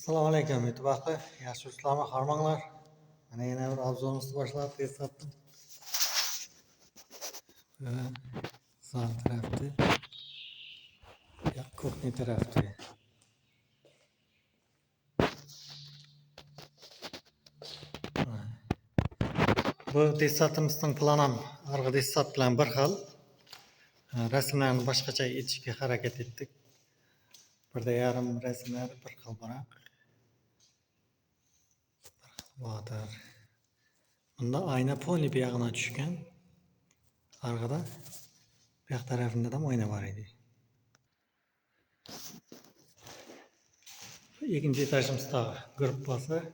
Assalomu alaykum YouTube ahli. Yaxshimisizlarmi? Harmanglar. Mana yana bir obzorimizni boshlab eslatdim. Sağ tarafta, kuchni tarafta. Bu desatimizning plani ham arqa desat bilan bir xil. Rasmlarni boshqacha etishga harakat etdik. Birda yarim rasmlar bir xil biroq. Vardır. Bunda ayna poli bir yağına tushgan. Arkada bir tarafında da ayna var idi. İkinci etajımızda gruppası.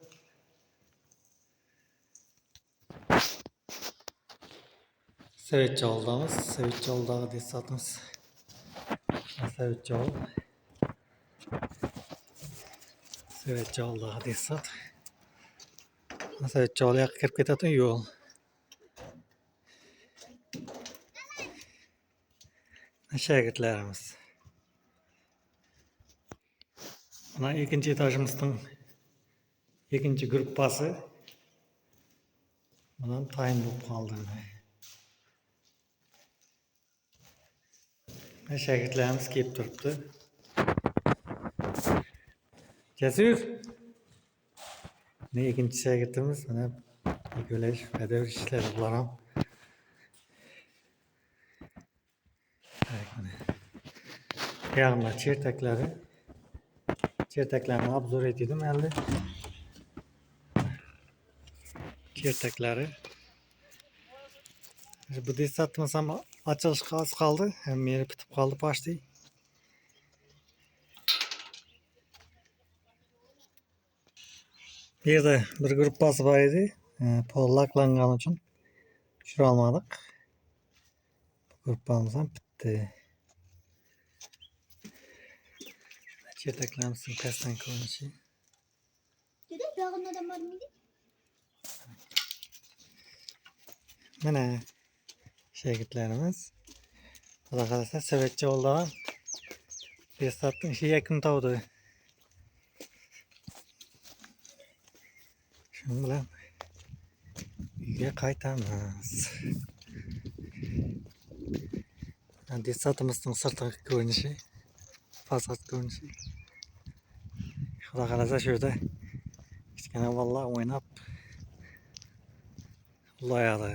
Sevetçioğlu'damız. Sevetçioğlu'da desatımız. Sevetçioğlu. Sevetçioğlu'da desat. Sevetçioğlu'ya kirib ketadigan yo'l. Shogirdlarimiz. Mana ikinci etajımızın ikinci gruppası. Bundan tayin bo'lib qoldi. Shogirdlarimiz kelib turibdi. Jasur. Ne ikinci shogirdimiz mana ikkovlash qadar ishlari bular ham. Yağma çertaklarni obzor etdim endi. Çertakları. Bu desatımız ham açılışga az qoldi. Ham meri bitib qoldi почти. Bu yerda bir gruppasi bor edi. Pol laklangani uchun tushira olmadik. Gruppamiz ham bitdi. Çertaklarımızın pastdan ko'rinishi. Dedi, dağın adam var mıydı? Mana shogirdlarimiz. Xudo xolasa Sevetchioğlu'da ham desatning ishi yakun topdi. Shuning bilan uyga qaytamiz. Desatimizning sirtqi ko'rinishi, fasad ko'rinishi. Xudo xolasa shu yerda kichkina bolalar o'ynab uxlayadi.